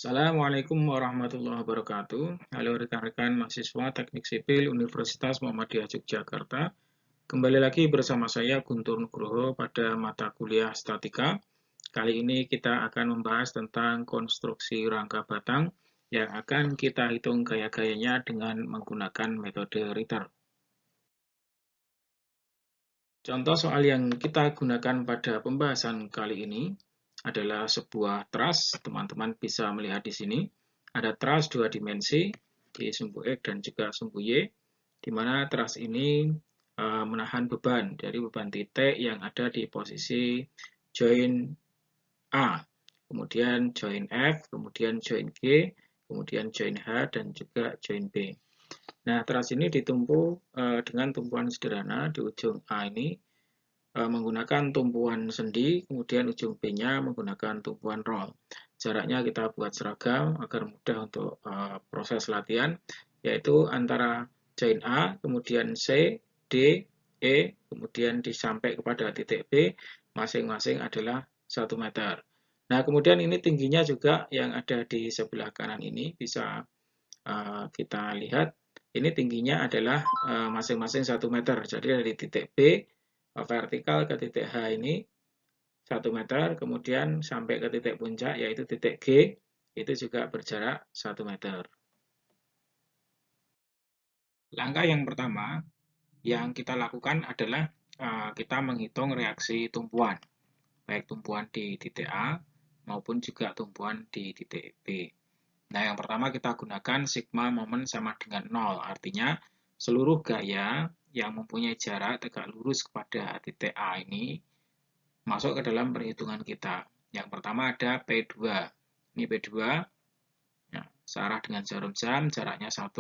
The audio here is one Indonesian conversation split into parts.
Assalamualaikum warahmatullahi wabarakatuh. Halo rekan-rekan mahasiswa Teknik Sipil Universitas Muhammadiyah Yogyakarta. Kembali lagi bersama saya Guntur Nugroho pada mata kuliah Statika. Kali ini kita akan membahas tentang konstruksi rangka batang yang akan kita hitung gaya-gayanya dengan menggunakan metode Ritter. Contoh soal yang kita gunakan pada pembahasan kali ini adalah sebuah truss. Teman-teman bisa melihat di sini. Ada truss dua dimensi di sumbu X dan juga sumbu Y, di mana truss ini menahan beban dari beban titik yang ada di posisi join A, kemudian join F, kemudian join G, kemudian join H, dan juga join B. Nah, truss ini ditumpu dengan tumpuan sederhana di ujung A ini menggunakan tumpuan sendi, kemudian ujung B-nya menggunakan tumpuan roll. Jaraknya kita buat seragam agar mudah untuk proses latihan, yaitu antara join A, kemudian C, D, E, kemudian sampai kepada titik B, masing-masing adalah 1 meter. Nah, kemudian ini tingginya juga yang ada di sebelah kanan ini bisa kita lihat. Ini tingginya adalah masing-masing 1 meter. Jadi dari titik B vertikal ke titik H ini 1 meter, kemudian sampai ke titik puncak yaitu titik G, itu juga berjarak 1 meter. Langkah yang pertama yang kita lakukan adalah kita menghitung reaksi tumpuan, baik tumpuan di titik A maupun juga tumpuan di titik B. Nah, yang pertama kita gunakan sigma momen sama dengan 0, artinya seluruh gaya yang mempunyai jarak tegak lurus kepada titik A ini masuk ke dalam perhitungan kita. Yang pertama ada P2. Ini P2, ya, searah dengan jarum jam, jaraknya 1.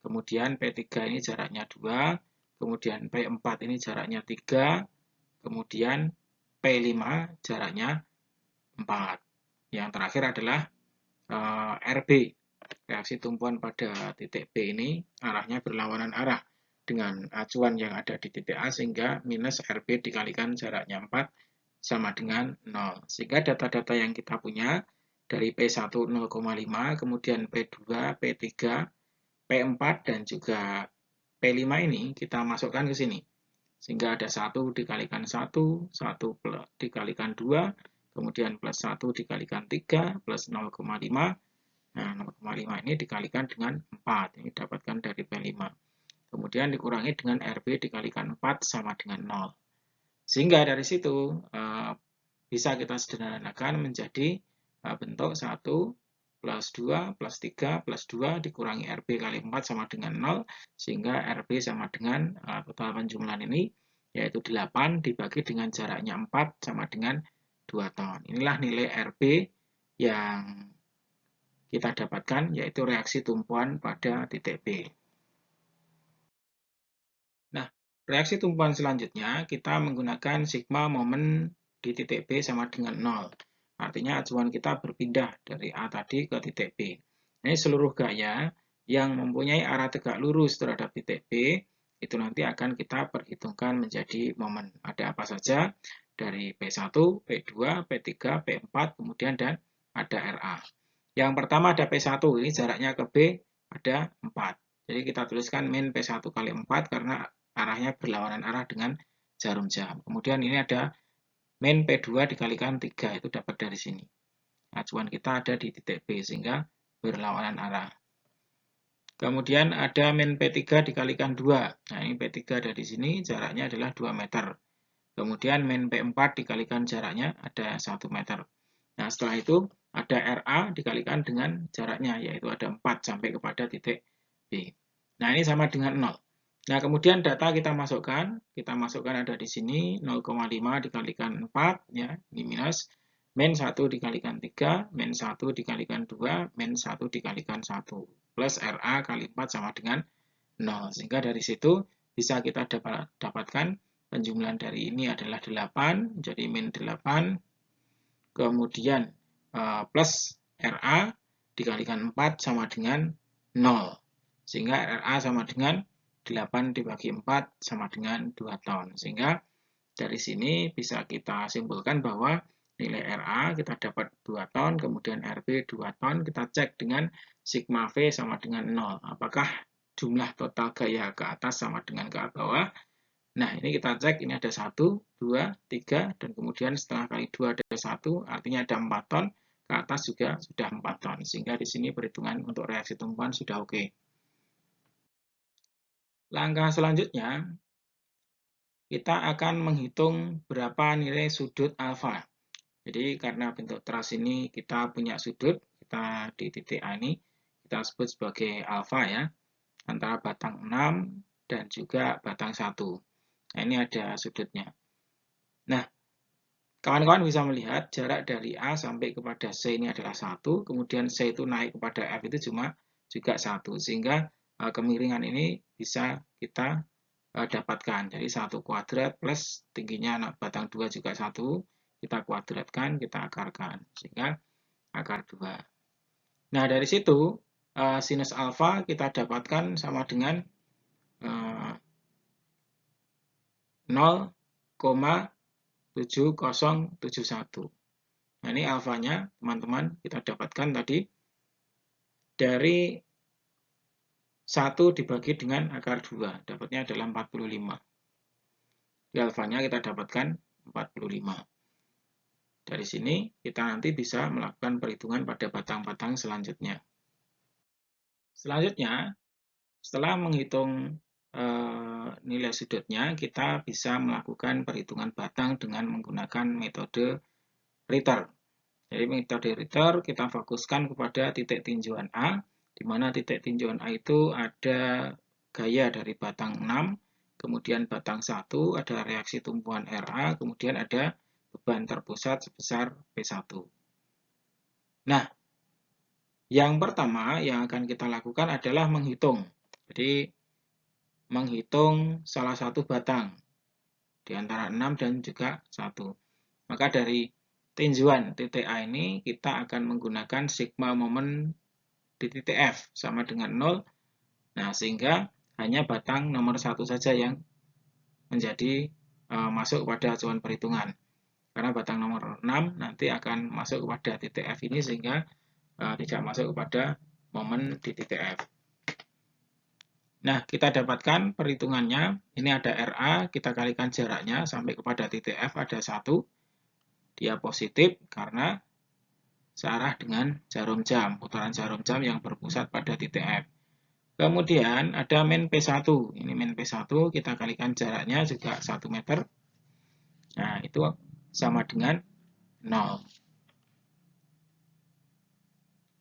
Kemudian P3 ini jaraknya 2. Kemudian P4 ini jaraknya 3. Kemudian P5 jaraknya 4. Yang terakhir adalah RB. Reaksi tumpuan pada titik B ini arahnya berlawanan arah dengan acuan yang ada di titik A, sehingga minus RB dikalikan jaraknya 4 sama dengan 0. Sehingga data-data yang kita punya dari P1 0,5, kemudian P2, P3, P4, dan juga P5 ini kita masukkan ke sini. Sehingga ada 1 dikalikan 1, 1 dikalikan 2, kemudian plus 1 dikalikan 3, plus 0,5. Nah, 0,5 ini dikalikan dengan 4. Ini dapatkan dari P5. Kemudian dikurangi dengan RB dikalikan 4 sama dengan 0. Sehingga dari situ bisa kita sederhanakan menjadi bentuk 1 plus 2 plus 3 plus 2 dikurangi RB kali 4 sama dengan 0, sehingga RB sama dengan total penjumlahan ini, yaitu 8 dibagi dengan jaraknya 4 sama dengan 2 ton. Inilah nilai RB yang kita dapatkan, yaitu reaksi tumpuan pada titik B. Nah, reaksi tumpuan selanjutnya kita menggunakan sigma momen di titik B sama dengan 0. Artinya acuan kita berpindah dari A tadi ke titik B. Ini seluruh gaya yang mempunyai arah tegak lurus terhadap titik B, itu nanti akan kita perhitungkan menjadi momen. Ada apa saja? Dari P1, P2, P3, P4, kemudian dan ada RA. Yang pertama ada P1, ini jaraknya ke B ada 4. Jadi kita tuliskan min P1 kali 4 karena arahnya berlawanan arah dengan jarum jam. Kemudian ini ada min P2 dikalikan 3, itu dapat dari sini. Acuan kita ada di titik B, sehingga berlawanan arah. Kemudian ada min P3 dikalikan 2. Nah, ini P3 ada di sini, jaraknya adalah 2 meter. Kemudian min P4 dikalikan jaraknya ada 1 meter. Nah, setelah itu ada RA dikalikan dengan jaraknya, yaitu ada 4 sampai kepada titik B. Nah, ini sama dengan 0. Nah, kemudian data kita masukkan ada di sini 0,5 dikalikan 4, ya, ini minus, min 1 dikalikan 3, min 1 dikalikan 2, min 1 dikalikan 1, plus RA kali 4 sama dengan 0. Sehingga dari situ bisa kita dapatkan penjumlahan dari ini adalah 8, jadi min 8, kemudian plus RA dikalikan 4 sama dengan 0. Sehingga RA sama dengan 8 dibagi 4 sama dengan 2 ton. Sehingga dari sini bisa kita simpulkan bahwa nilai RA, kita dapat 2 ton, kemudian RB 2 ton, kita cek dengan sigma V sama dengan 0. Apakah jumlah total gaya ke atas sama dengan ke bawah? Nah, ini kita cek, ini ada 1, 2, 3, dan kemudian setelah kali 2 ada 1, artinya ada 4 ton, ke atas juga sudah 4 ton. Sehingga di sini perhitungan untuk reaksi tumpuan sudah oke. Langkah selanjutnya, kita akan menghitung berapa nilai sudut alfa. Jadi karena bentuk teras ini kita punya sudut, kita di titik A ini kita sebut sebagai alfa ya, antara batang 6 dan juga batang 1. Nah, ini ada sudutnya. Nah, kawan-kawan bisa melihat jarak dari A sampai kepada C ini adalah 1, kemudian C itu naik kepada F itu juga 1, sehingga kemiringan ini bisa kita dapatkan. Jadi 1 kuadrat plus tingginya batang 2 juga 1, kita kuadratkan, kita akarkan, sehingga akar 2. Nah, dari situ sinus alfa kita dapatkan sama dengan 0,7071. Nah, ini alfanya, teman-teman, kita dapatkan tadi dari 1 dibagi dengan akar 2, dapatnya adalah 45. Di alfanya kita dapatkan 45. Dari sini kita nanti bisa melakukan perhitungan pada batang-batang selanjutnya. Selanjutnya, setelah menghitung nilai sudutnya, kita bisa melakukan perhitungan batang dengan menggunakan metode Ritter. Jadi metode Ritter kita fokuskan kepada titik tinjauan A, di mana titik tinjauan A itu ada gaya dari batang 6, kemudian batang 1, ada reaksi tumpuan RA, kemudian ada beban terpusat sebesar P1. Nah, yang pertama yang akan kita lakukan adalah menghitung. Jadi, menghitung salah satu batang di antara 6 dan juga 1. Maka dari tinjauan titik A ini kita akan menggunakan sigma momen di titik F sama dengan 0. Nah, sehingga hanya batang nomor 1 saja yang menjadi masuk pada acuan perhitungan. Karena batang nomor 6 nanti akan masuk kepada titik F ini sehingga tidak masuk kepada momen di titik F. Nah, kita dapatkan perhitungannya. Ini ada RA, kita kalikan jaraknya sampai kepada titik F ada 1. Dia positif karena searah dengan jarum jam, putaran jarum jam yang berpusat pada titik F. Kemudian ada min P1. Ini min P1, kita kalikan jaraknya juga 1 meter. Nah, itu sama dengan 0.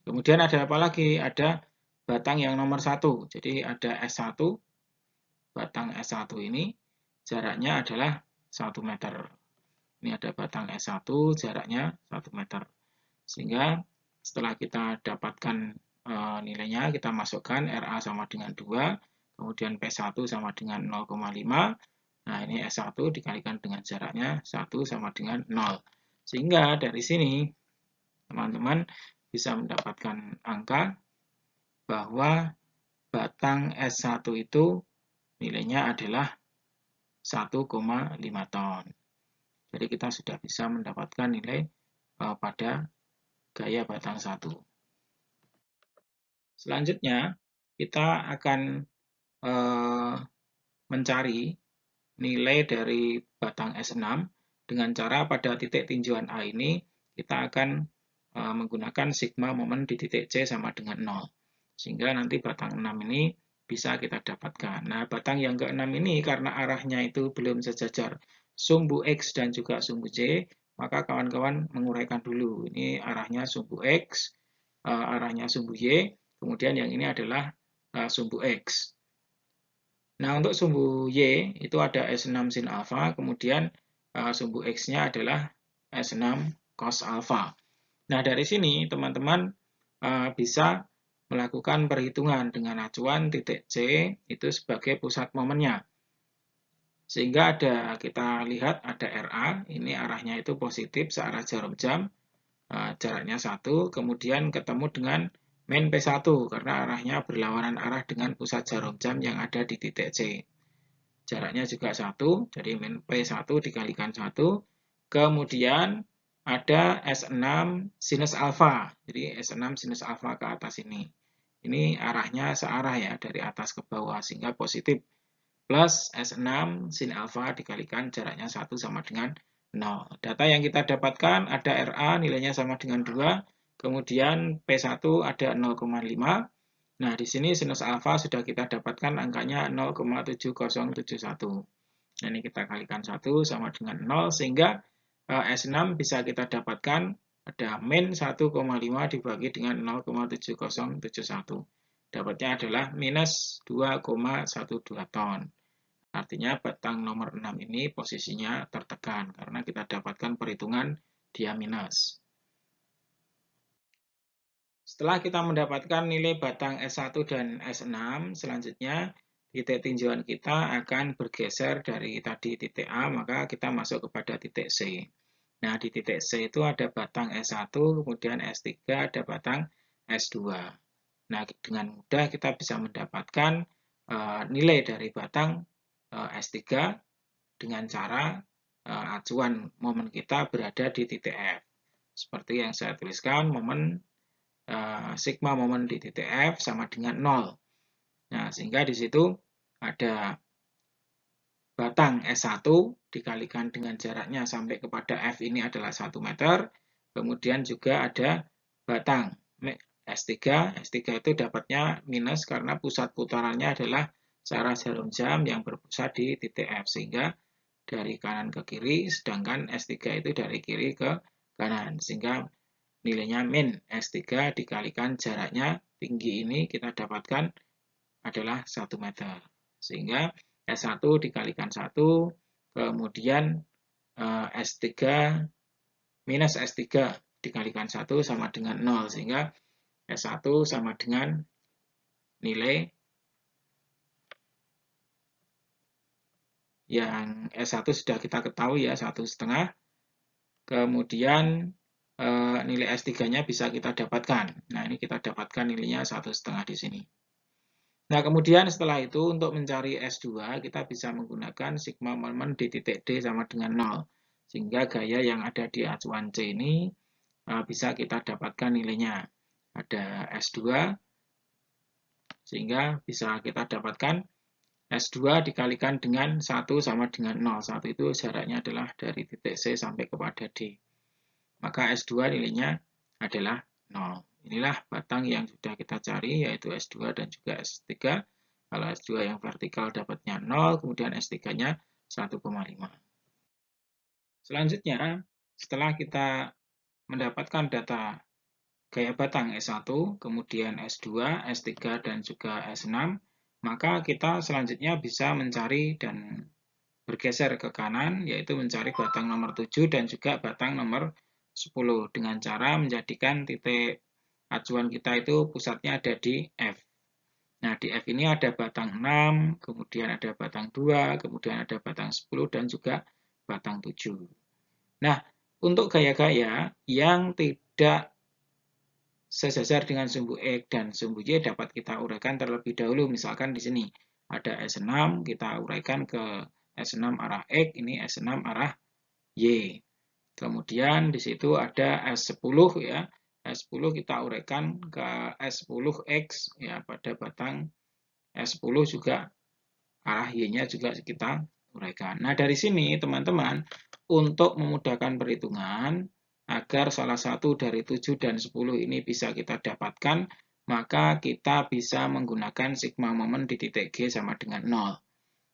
Kemudian ada apa lagi? Ada batang yang nomor 1. Jadi ada S1. Batang S1 ini jaraknya adalah 1 meter. Ini ada batang S1, jaraknya 1 meter. Sehingga setelah kita dapatkan nilainya, kita masukkan RA sama dengan 2, kemudian P1 sama dengan 0,5. Nah, ini S1 dikalikan dengan jaraknya 1 sama dengan 0. Sehingga dari sini, teman-teman bisa mendapatkan angka bahwa batang S1 itu nilainya adalah 1,5 ton. Jadi kita sudah bisa mendapatkan nilai pada gaya batang 1. Selanjutnya, kita akan mencari nilai dari batang S6 dengan cara pada titik tinjauan A ini kita akan menggunakan sigma momen di titik C sama dengan 0. Sehingga nanti batang 6 ini bisa kita dapatkan. Nah, batang yang ke-6 ini karena arahnya itu belum sejajar sumbu X dan juga sumbu Y, maka kawan-kawan menguraikan dulu. Ini arahnya sumbu X, arahnya sumbu Y, kemudian yang ini adalah sumbu X. Nah, untuk sumbu Y itu ada S6 sin alfa, kemudian sumbu X-nya adalah S6 cos alfa. Nah, dari sini teman-teman bisa melakukan perhitungan dengan acuan titik C itu sebagai pusat momennya. Sehingga kita lihat ada RA, ini arahnya itu positif searah jarum jam, jaraknya 1, kemudian ketemu dengan min P1 karena arahnya berlawanan arah dengan pusat jarum jam yang ada di titik C. Jaraknya juga 1, jadi min P1 dikalikan 1, kemudian ada S6 sinus alfa. Jadi S6 sinus alfa ke atas ini. Ini arahnya searah ya, dari atas ke bawah, sehingga positif. Plus S6 sin alfa dikalikan jaraknya 1 sama dengan 0. Data yang kita dapatkan ada RA nilainya sama dengan 2, kemudian P1 ada 0,5. Nah, di sini sinus alfa sudah kita dapatkan angkanya 0,7071. Nah, ini kita kalikan 1 sama dengan 0, sehingga S6 bisa kita dapatkan ada min 1,5 dibagi dengan 0,7071. Dapatnya adalah minus 2,12 ton. Artinya batang nomor 6 ini posisinya tertekan karena kita dapatkan perhitungan dia minus. Setelah kita mendapatkan nilai batang S1 dan S6, selanjutnya titik tinjauan kita akan bergeser dari tadi titik A, maka kita masuk kepada titik C. Nah, di titik C itu ada batang S1, kemudian S3, ada batang S2. Nah, dengan mudah kita bisa mendapatkan nilai dari batang S3 dengan cara acuan momen kita berada di titik F. Seperti yang saya tuliskan, momen sigma momen di titik F sama dengan 0. Nah, sehingga di situ ada batang S1 dikalikan dengan jaraknya sampai kepada F ini adalah 1 meter. Kemudian juga ada batang S3. S3 itu dapatnya minus karena pusat putarannya adalah searah jarum jam yang berpusat di titik F. Sehingga dari kanan ke kiri, sedangkan S3 itu dari kiri ke kanan. Sehingga nilainya min S3 dikalikan jaraknya tinggi ini kita dapatkan adalah 1 meter. Sehingga S1 dikalikan 1, kemudian S3 minus S3 dikalikan 1 sama dengan 0. Sehingga S1 sama dengan nilai yang S1 sudah kita ketahui ya, 1,5. Kemudian nilai S3-nya bisa kita dapatkan. Nah, ini kita dapatkan nilainya 1,5 di sini. Nah, kemudian setelah itu untuk mencari S2, kita bisa menggunakan sigma momen di titik D sama dengan 0. Sehingga gaya yang ada di acuan C ini bisa kita dapatkan nilainya. Ada S2, sehingga bisa kita dapatkan S2 dikalikan dengan 1 sama dengan 0. 1 itu jaraknya adalah dari titik C sampai kepada D. Maka S2 nilainya adalah 0. Inilah batang yang sudah kita cari, yaitu S2 dan juga S3. Kalau S2 yang vertikal dapatnya 0, kemudian S3-nya 1,5. Selanjutnya, setelah kita mendapatkan data gaya batang S1, kemudian S2, S3, dan juga S6, maka kita selanjutnya bisa mencari dan bergeser ke kanan, yaitu mencari batang nomor 7 dan juga batang nomor 10, dengan cara menjadikan titik acuan kita itu pusatnya ada di F. Nah, di F ini ada batang 6, kemudian ada batang 2, kemudian ada batang 10, dan juga batang 7. Nah, untuk gaya-gaya yang tidak sejajar dengan sumbu X dan sumbu Y dapat kita uraikan terlebih dahulu. Misalkan di sini ada S6, kita uraikan ke S6 arah X, ini S6 arah Y. Kemudian di situ ada S10 ya. S10 kita uraikan ke S10X ya, pada batang S10 juga arah Y-nya juga kita uraikan. Nah, dari sini teman-teman untuk memudahkan perhitungan agar salah satu dari 7 dan 10 ini bisa kita dapatkan, maka kita bisa menggunakan sigma momen di titik G sama dengan 0.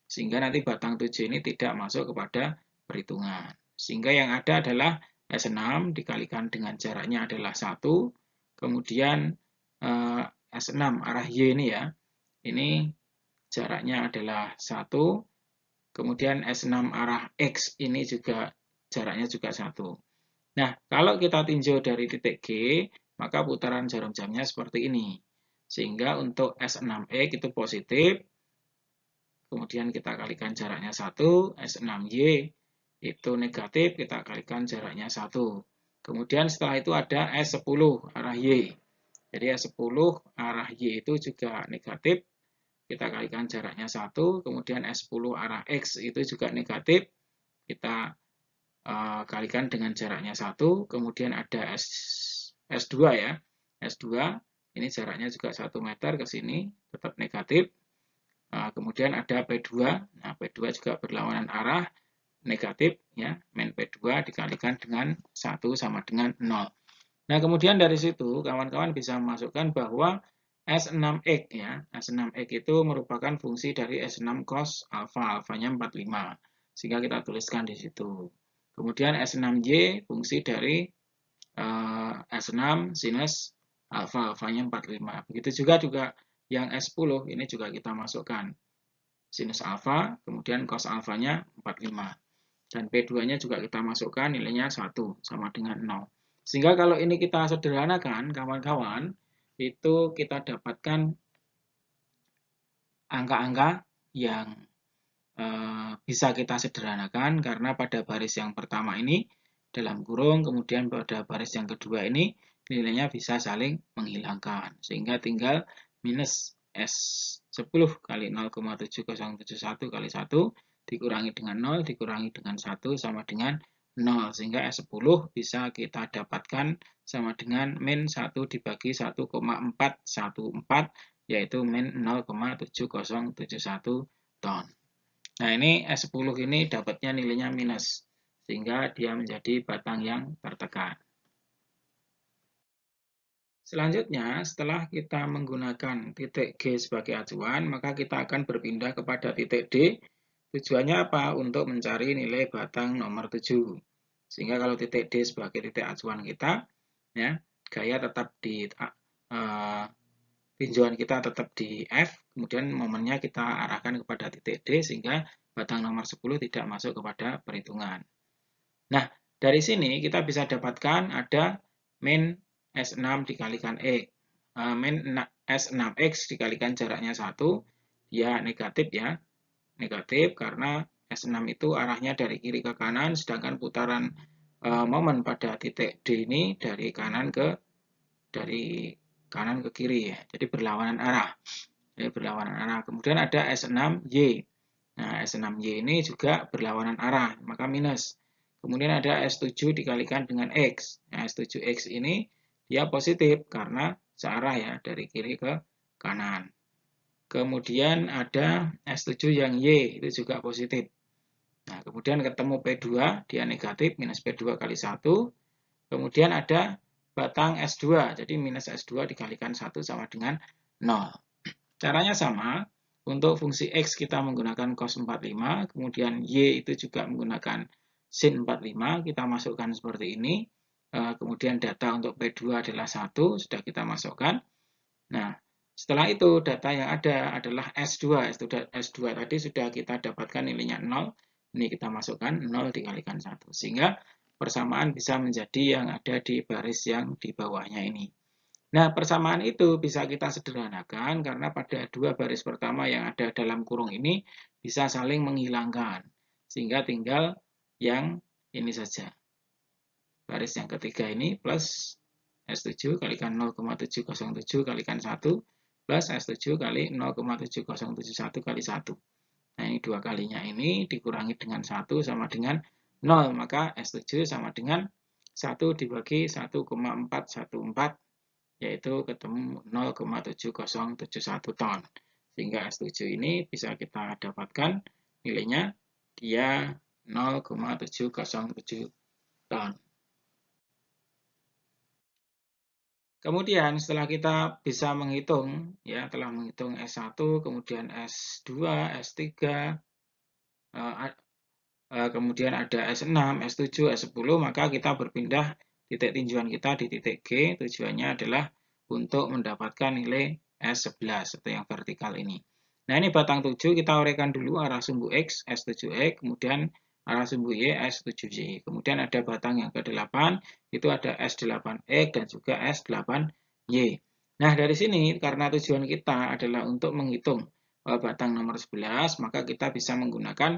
Sehingga nanti batang 7 ini tidak masuk kepada perhitungan. Sehingga yang ada adalah S6 dikalikan dengan jaraknya adalah 1, kemudian S6 arah Y ini ya, ini jaraknya adalah 1, kemudian S6 arah X ini juga jaraknya juga 1. Nah, kalau kita tinjau dari titik G, maka putaran jarum jamnya seperti ini. Sehingga untuk S6X itu positif, kemudian kita kalikan jaraknya 1, S6Y itu negatif, kita kalikan jaraknya 1. Kemudian setelah itu ada S10 arah Y. Jadi S10 arah Y itu juga negatif, kita kalikan jaraknya 1, kemudian S10 arah X itu juga negatif, kita kalikan dengan jaraknya 1, kemudian ada S2 ya. S2 ini jaraknya juga 1 meter ke sini, tetap negatif. Kemudian ada P2, nah P2 juga berlawanan arah, negatif ya, min P2 dikalikan dengan 1 sama dengan 0. Nah, kemudian dari situ kawan-kawan bisa memasukkan bahwa S6X ya, S6X itu merupakan fungsi dari S6 cos alfa, alfanya 45. Sehingga kita tuliskan di situ. Kemudian S6Y fungsi dari S6 sinus alfa, alfanya 45. Begitu juga yang S10 ini juga kita masukkan. Sinus alfa, kemudian cos alfanya 45. Dan P2-nya juga kita masukkan nilainya 1 sama dengan 0. Sehingga kalau ini kita sederhanakan, kawan-kawan, itu kita dapatkan angka-angka yang bisa kita sederhanakan karena pada baris yang pertama ini dalam kurung, kemudian pada baris yang kedua ini nilainya bisa saling menghilangkan. Sehingga tinggal minus S10 kali 0,7071 kali 1 dikurangi dengan 0, dikurangi dengan 1 sama dengan 0. Sehingga S10 bisa kita dapatkan sama dengan min 1 dibagi 1,414, yaitu min 0,7071 ton. Nah, ini S10 ini dapatnya nilainya minus, sehingga dia menjadi batang yang tertekan. Selanjutnya, setelah kita menggunakan titik G sebagai acuan, maka kita akan berpindah kepada titik D. Tujuannya apa? Untuk mencari nilai batang nomor 7. Sehingga kalau titik D sebagai titik acuan kita, ya, gaya tetap di tinjauan kita tetap di F, kemudian momennya kita arahkan kepada titik D, sehingga batang nomor 10 tidak masuk kepada perhitungan. Nah, dari sini kita bisa dapatkan ada min S6 dikalikan X. Min S6X dikalikan jaraknya 1, dia negatif ya. Negatif karena S6 itu arahnya dari kiri ke kanan, sedangkan putaran momen pada titik D ini dari kanan ke kiri ya. Jadi berlawanan arah. Kemudian ada S6Y. Nah, S6Y ini juga berlawanan arah, maka minus. Kemudian ada S7 dikalikan dengan X. Nah, S7X ini dia positif karena searah ya, dari kiri ke kanan. Kemudian ada S7 yang Y, itu juga positif. Nah, kemudian ketemu P2, dia negatif, minus P2 kali 1. Kemudian ada batang S2, jadi minus S2 dikalikan 1 sama dengan 0. Caranya sama, untuk fungsi X kita menggunakan cos 45, kemudian Y itu juga menggunakan sin 45, kita masukkan seperti ini. Kemudian data untuk P2 adalah 1, sudah kita masukkan. Nah, setelah itu data yang ada adalah S2. S2 tadi sudah kita dapatkan nilainya 0, ini kita masukkan 0 dikalikan 1. Sehingga persamaan bisa menjadi yang ada di baris yang di bawahnya ini. Nah, persamaan itu bisa kita sederhanakan karena pada dua baris pertama yang ada dalam kurung ini bisa saling menghilangkan. Sehingga tinggal yang ini saja. Baris yang ketiga ini plus S7 kalikan 0,707 kalikan 1 plus S7 kali 0,7071 kali 1. Nah, ini dua kalinya ini dikurangi dengan 1 sama dengan 0. Maka S7 sama dengan 1 dibagi 1,414, yaitu ketemu 0,7071 ton. Sehingga S7 ini bisa kita dapatkan nilainya dia 0,707 ton. Kemudian setelah kita bisa menghitung, ya telah menghitung S1, kemudian S2, S3, kemudian ada S6, S7, S10, maka kita berpindah titik tinjauan kita di titik G, tujuannya adalah untuk mendapatkan nilai S11 atau yang vertikal ini. Nah, ini batang 7 kita uraikan dulu arah sumbu X, S7X, kemudian arah sumbu Y, S7Y. Kemudian ada batang yang ke-8, itu ada S8X dan juga S8Y. Nah, dari sini karena tujuan kita adalah untuk menghitung batang nomor 11, maka kita bisa menggunakan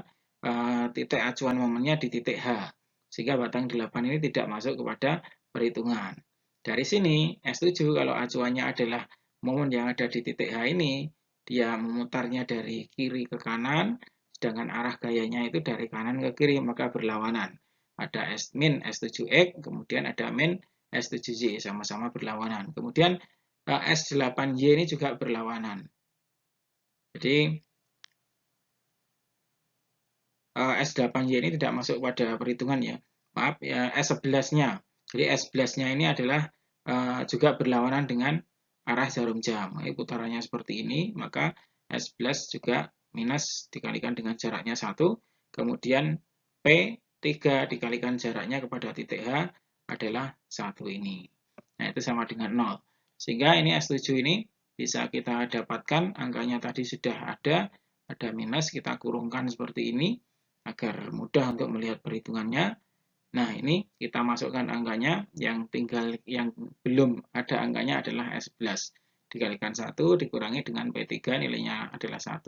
titik acuan momennya di titik H. Sehingga batang 8 ini tidak masuk kepada perhitungan. Dari sini, S7 kalau acuannya adalah momen yang ada di titik H ini, dia memutarnya dari kiri ke kanan, sedangkan arah gayanya itu dari kanan ke kiri, maka berlawanan. ada S min S7X, kemudian ada min S7Y, sama-sama berlawanan. Kemudian S8Y ini juga berlawanan. Jadi S8Y ini tidak masuk pada perhitungan ya. Maaf, ya S11-nya. Jadi S11-nya ini adalah juga berlawanan dengan arah jarum jam. Ini putarannya seperti ini, maka S11 juga minus dikalikan dengan jaraknya 1, kemudian P3 dikalikan jaraknya kepada titik H adalah 1 ini. Nah, itu sama dengan 0. Sehingga ini S7 ini bisa kita dapatkan, angkanya tadi sudah ada minus, kita kurungkan seperti ini, agar mudah untuk melihat perhitungannya. Nah, ini kita masukkan angkanya, yang belum ada angkanya adalah S11. Dikalikan 1 dikurangi dengan P3, nilainya adalah 1.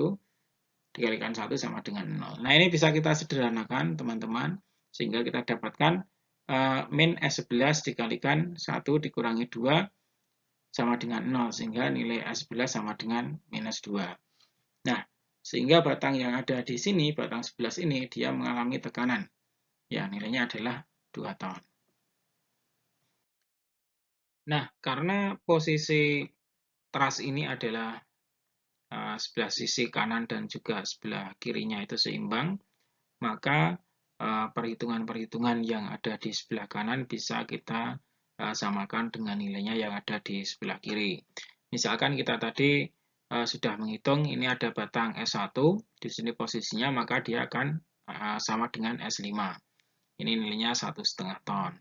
Dikalikan 1 sama dengan 0. Nah, ini bisa kita sederhanakan, teman-teman, sehingga kita dapatkan min S11 dikalikan 1 dikurangi 2 sama dengan 0, sehingga nilai S11 sama dengan minus 2. Nah, sehingga batang yang ada di sini, batang 11 ini, dia mengalami tekanan. Ya, nilainya adalah 2 ton. Nah, karena posisi truss ini adalah sebelah sisi kanan dan juga sebelah kirinya itu seimbang, maka perhitungan-perhitungan yang ada di sebelah kanan bisa kita samakan dengan nilainya yang ada di sebelah kiri. Misalkan kita tadi sudah menghitung, ini ada batang S1, di sini posisinya, maka dia akan sama dengan S5. Ini nilainya 1,5 ton.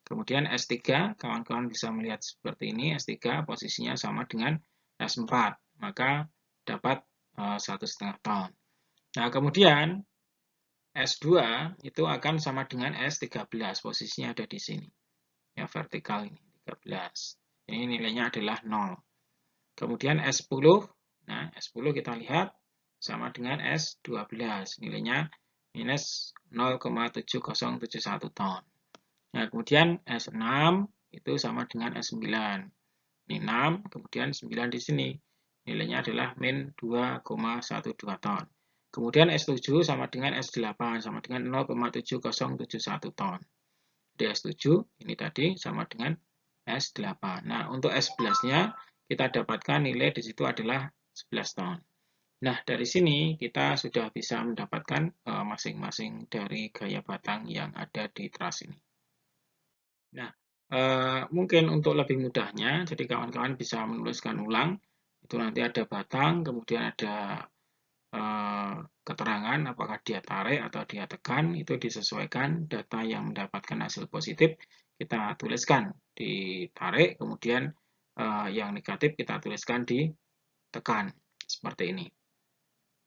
Kemudian S3, kawan-kawan bisa melihat seperti ini, S3 posisinya sama dengan S4, maka dapat 1,5 ton. Nah, kemudian S2 itu akan sama dengan S13, posisinya ada di sini. Ya, vertikal ini, 13. Ini nilainya adalah 0. Kemudian S10, nah S10 kita lihat sama dengan S12, nilainya minus 0,7071 ton. Nah, kemudian S6 itu sama dengan S9. Ini 6, kemudian 9 di sini. Nilainya adalah min 2,12 ton. Kemudian S7 sama dengan S8, sama dengan 0,7071 ton. Di S7, ini tadi sama dengan S8. Nah, untuk S11-nya, kita dapatkan nilai di situ adalah 11 ton. Nah, dari sini kita sudah bisa mendapatkan masing-masing dari gaya batang yang ada di truss ini. Nah, mungkin untuk lebih mudahnya, jadi kawan-kawan bisa menuliskan ulang. Itu nanti ada batang, kemudian ada keterangan apakah dia tarik atau dia tekan, itu disesuaikan data yang mendapatkan hasil positif, kita tuliskan di tarik, kemudian yang negatif kita tuliskan di tekan, seperti ini.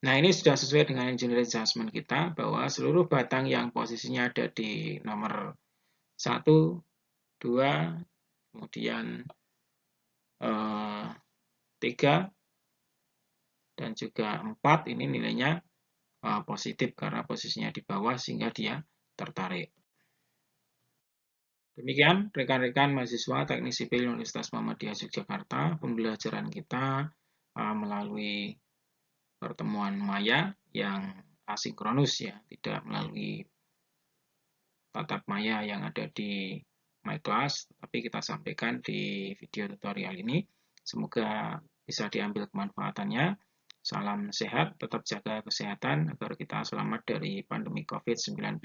Nah, ini sudah sesuai dengan engineering adjustment kita, bahwa seluruh batang yang posisinya ada di nomor 1, 2, kemudian 3, dan juga 4, ini nilainya positif karena posisinya di bawah sehingga dia tertarik. Demikian rekan-rekan mahasiswa Teknik Sipil Universitas Muhammadiyah Yogyakarta, pembelajaran kita melalui pertemuan maya yang asinkronus ya, tidak melalui tatap maya yang ada di MyClass, tapi kita sampaikan di video tutorial ini. Semoga bisa diambil kemanfaatannya. Salam sehat, tetap jaga kesehatan agar kita selamat dari pandemi COVID-19.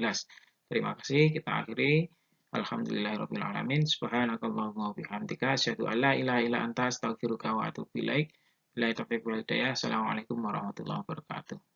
Terima kasih, kita akhiri. Alhamdulillahirrahmanirrahim. Subhanakallahumma wabihamdika. Asyhadu an la ilaha illa anta astaghfiruka wa atubu ilaik. Billahi taufiq wal hidayah. Assalamualaikum warahmatullahi wabarakatuh.